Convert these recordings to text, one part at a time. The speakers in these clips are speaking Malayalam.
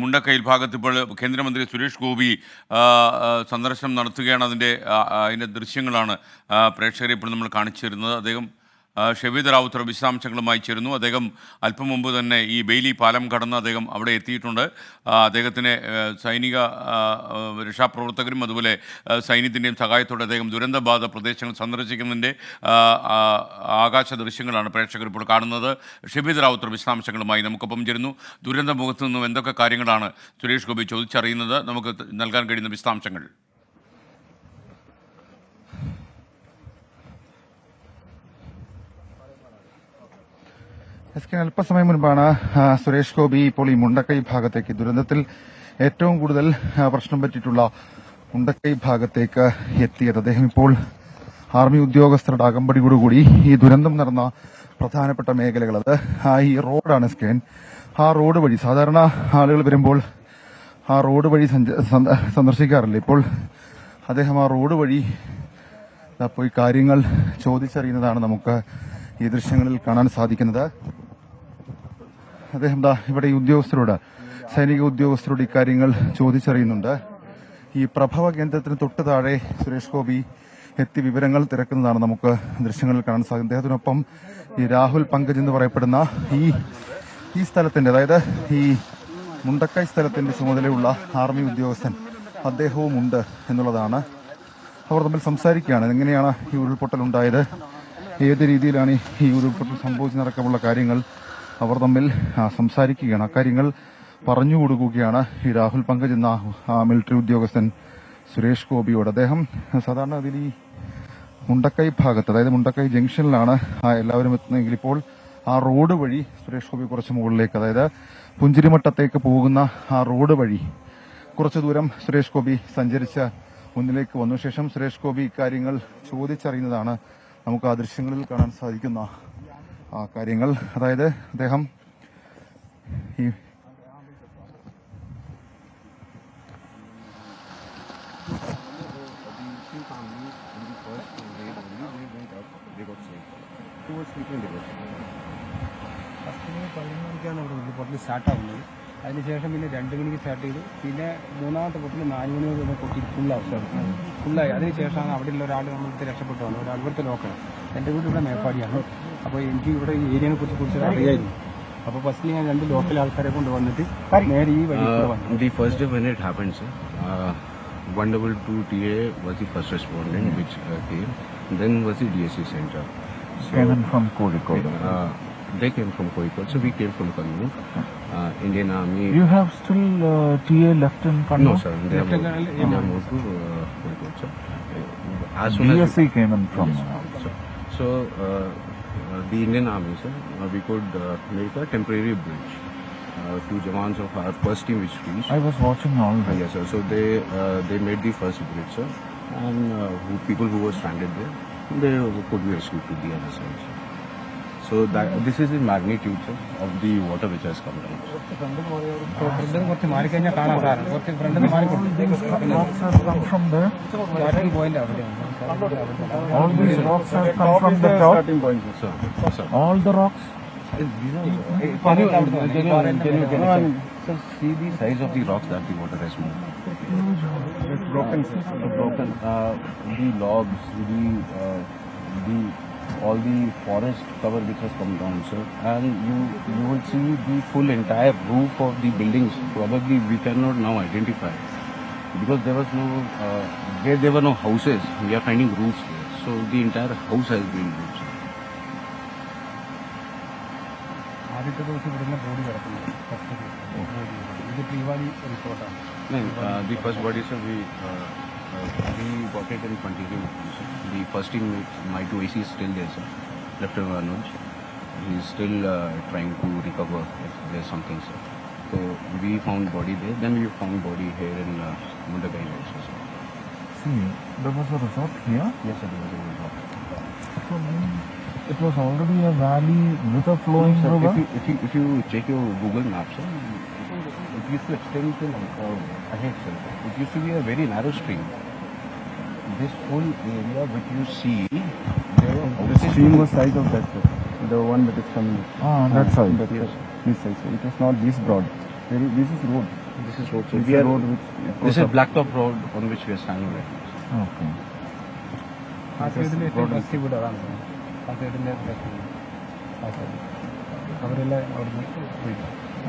മുണ്ടക്കയിൽ ഭാഗത്ത് ഇപ്പോൾ കേന്ദ്രമന്ത്രി സുരേഷ് ഗോപി സന്ദർശനം നടത്തുകയാണ്. അതിൻ്റെ ദൃശ്യങ്ങളാണ് പ്രേക്ഷകരെ ഇപ്പോൾ നമ്മൾ കാണിച്ചു തരുന്നത്. അദ്ദേഹം ഷെവീദ് റാവുത്തർ വിശദാംശങ്ങളുമായി ചേരുന്നു. അദ്ദേഹം അല്പം മുമ്പ് തന്നെ ഈ ബെയിലി പാലം കടന്ന് അദ്ദേഹം അവിടെ എത്തിയിട്ടുണ്ട്. അദ്ദേഹത്തിന് സൈനിക രക്ഷാപ്രവർത്തകരും അതുപോലെ സൈന്യത്തിൻ്റെയും സഹായത്തോടെ അദ്ദേഹം ദുരന്തബാധിത പ്രദേശങ്ങൾ സന്ദർശിക്കുന്നതിൻ്റെ ആകാശ ദൃശ്യങ്ങളാണ് പ്രേക്ഷകർ ഇപ്പോൾ കാണുന്നത്. ഷെവീദ് റാവുത്തർ വിശദാംശങ്ങളുമായി നമുക്കൊപ്പം ചേരുന്നു. ദുരന്തമുഖത്ത് നിന്നും എന്തൊക്കെ കാര്യങ്ങളാണ് സുരേഷ് ഗോപി ചോദിച്ചറിയുന്നത്? നമുക്ക് നൽകാൻ കഴിയുന്ന വിശദാംശങ്ങൾ. അല്പസമയം മുൻപാണ് സുരേഷ് ഗോപി ഇപ്പോൾ ഈ മുണ്ടക്കൈ ഭാഗത്തേക്ക്, ദുരന്തത്തിൽ ഏറ്റവും കൂടുതൽ പ്രശ്നം പറ്റിയിട്ടുള്ള മുണ്ടക്കൈ ഭാഗത്തേക്ക് എത്തിയത്. അദ്ദേഹം ഇപ്പോൾ ആർമി ഉദ്യോഗസ്ഥരുടെ അകമ്പടിയോടുകൂടി ഈ ദുരന്തം നടന്ന പ്രധാനപ്പെട്ട മേഖലകൾ, അത് ഈ റോഡാണ് സ്കാൻ. ആ റോഡ് വഴി സാധാരണ ആളുകൾ വരുമ്പോൾ ആ റോഡ് വഴി സന്ദർശിക്കാറില്ല. ഇപ്പോൾ അദ്ദേഹം ആ റോഡ് വഴി പോയി കാര്യങ്ങൾ ചോദിച്ചറിയുന്നതാണ് നമുക്ക് ഈ ദൃശ്യങ്ങളിൽ കാണാൻ സാധിക്കുന്നത്. അദ്ദേഹം ഇവിടെ ഈ ഉദ്യോഗസ്ഥരോട്, സൈനിക ഉദ്യോഗസ്ഥരോട് ഇക്കാര്യങ്ങൾ ചോദിച്ചറിയുന്നുണ്ട്. ഈ പ്രഭവ കേന്ദ്രത്തിന് തൊട്ട് താഴെ സുരേഷ് ഗോപി എത്തി വിവരങ്ങൾ തിരക്കുന്നതാണ് നമുക്ക് ദൃശ്യങ്ങളിൽ കാണാൻ സാധിക്കുന്നത്. അദ്ദേഹത്തിനൊപ്പം ഈ രാഹുൽ പങ്കജ് എന്ന് പറയപ്പെടുന്ന ഈ സ്ഥലത്തിന്റെ, അതായത് ഈ മുണ്ടക്കൈ സ്ഥലത്തിന്റെ ചുമതലയുള്ള ആർമി ഉദ്യോഗസ്ഥൻ അദ്ദേഹവും ഉണ്ട് എന്നുള്ളതാണ്. അവർ തമ്മിൽ സംസാരിക്കുകയാണ്. എങ്ങനെയാണ് ഈ ഉരുൾപൊട്ടൽ ഉണ്ടായത്, ഏത് രീതിയിലാണ് ഈ ഉരുൾപൊട്ടൽ സംഭവിച്ചതടക്കമുള്ള കാര്യങ്ങൾ അവർ തമ്മിൽ സംസാരിക്കുകയാണ്. അക്കാര്യങ്ങൾ പറഞ്ഞു കൊടുക്കുകയാണ് ഈ രാഹുൽ പങ്കജ് എന്ന മിലിറ്ററി ഉദ്യോഗസ്ഥൻ സുരേഷ് ഗോപിയോട്. അദ്ദേഹം സാധാരണ അതിൽ ഈ മുണ്ടക്കൈ ഭാഗത്ത്, അതായത് മുണ്ടക്കൈ ജംഗ്ഷനിലാണ് എല്ലാവരും എത്തുന്നതെങ്കിൽ ഇപ്പോൾ ആ റോഡ് വഴി സുരേഷ് ഗോപി കുറച്ച് മുകളിലേക്ക്, അതായത് പുഞ്ചിരിമട്ടത്തേക്ക് പോകുന്ന ആ റോഡ് വഴി കുറച്ചു ദൂരം സുരേഷ് ഗോപി സഞ്ചരിച്ച് മുന്നിലേക്ക് വന്നു. ശേഷം സുരേഷ് ഗോപി ഇക്കാര്യങ്ങൾ ചോദിച്ചറിയുന്നതാണ് നമുക്ക് ആ ദൃശ്യങ്ങളിൽ കാണാൻ സാധിക്കുന്ന കാര്യങ്ങൾ. അതായത് അദ്ദേഹം ഈ പൊട്ടൽ സ്റ്റാർട്ടാവുന്നത്. അതിനുശേഷം പിന്നെ 2 മണിക്ക് സ്റ്റാർട്ട് ചെയ്തു. പിന്നെ മൂന്നാമത്തെ പൊട്ടിൽ 4 മണി വരെ പൊട്ടി ഫുള്ളായി. അതിനുശേഷമാണ് അവിടെയുള്ള ഒരാൾ നമ്മൾക്ക് രക്ഷപ്പെട്ടു വന്നത്. ഒരാൾ ഇവിടുത്തെ ലോക്കലാണ്. എൻ്റെ വീട് ഇവിടെ മേപ്പാടിയാണ്. അപ്പോൾ എനിക്ക് ഇവിടെ ഈ ഏരിയനെ കുറിച്ച് അറിയായിരുന്നു. അപ്പോൾ ഫസ്റ്റിൽ ഞാൻ 2 ലോക്കൽ ആൾക്കാരെ കൊണ്ടുവന്നിട്ട് നേരെ ഈ വഴി വന്നു. The first day when it happened, sir, 122 TA was the first respondent which came. Then was the DSC center. Came from Kozhikode. They came from Kozhikode, so we came from Kannur. Indian Army. You have still TA left in Kannur? No, sir. They have moved to Kozhikode, sir. As soon as DSC came in from. So the Indian Army, sir, we could make a temporary bridge. 2 jawans of our first team which reached. I was watching all that. Yes, sir. So they made the first bridge, sir, and people who were stranded there, they could be rescued to the other side, sir. So this is the magnitude, sir, of the water which has come down. കുറച്ച് മാറിക്കഴിഞ്ഞാൽ കാണാം സാർ. കുറച്ച് ഫ്രണ്ടിൽ മാറിക്കൊണ്ട് Rocks have come from there. Starting point അവിടെയാണ്. All these rocks have come from the top. Starting point, sir. All the rocks. Can you see the size of the rocks that the water has moved? It's broken, sir. Broken. The logs, the all the forest cover which has come down, sir, and you will see the full entire roof of the buildings. Probably we cannot now identify because there was no where there were no houses. We are finding roofs there, so the entire house has been moved, sir. ആദ്യത്തെ ദിവസം ഇവിടുന്ന് ബോഡി കിടക്കുന്നത് ഇത് പ്രീവാലി റിപ്പോർട്ടാണ്. The first body, sir, we got it in Pantigam. The first team, my 2AC is still there, sir. Lieutenant Anuj, he is still trying to recover if there's something, sir. So we found body there. Then we found body here in Mundakai also, sir. See, there was a resort here. Yes, sir, there was a resort. So it was already a valley with a flowing river. If you check your Google Maps, sir, it used to extend till ahead, sir. It used to be a very narrow stream. This whole area which you see, The stream was size of that, sir. The one that is coming. That side. Yes. This side, sir. It was not this broad. This is road. This is road. This We is are, road which this goes is up. Blacktop Road on which we are standing right now. Okay. ആ സൈഡിൽ ഏറ്റവും ഫസ്റ്റ് വീട് അതാണ് ആ സൈഡിൻ്റെ ആ സൈഡ് അവരെല്ലാം അവിടുന്ന് പോയി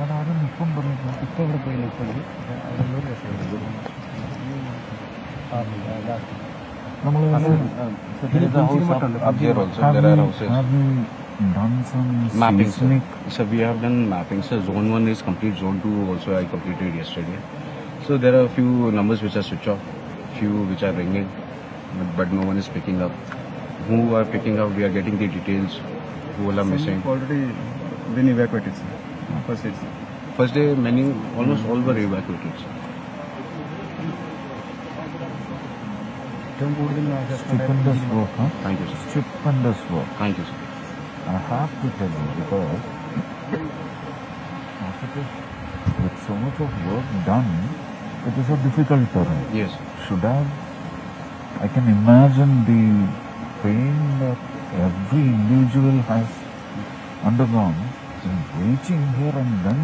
അതാരും ഇപ്പം പറയുന്നു. ഇപ്പോൾ ഇവിടെ പോയി നിൽക്കുന്നത് അതിലൊരു രസമുണ്ട് നമ്മൾ There is a house up here also. There are houses. done some Mapping, sir. seismic So we have done mapping. So zone 1 is complete. Zone 2 also I completed yesterday. So there are a few numbers which are switched off, few which are ringing, but no one is picking up. Who are picking up? We are getting the details. Who all are missing? already been evacuated, sir. First it's First day, many, almost all were evacuated. Sir. ഏറ്റവും കൂടുതൽ stupendous work, huh? Thank you, sir. Stupendous work. Thank you, sir. I have to tell you because with so much of work done, it is a difficult terrain. Yes. Should have, I can imagine the pain that every individual has undergone in reaching here and then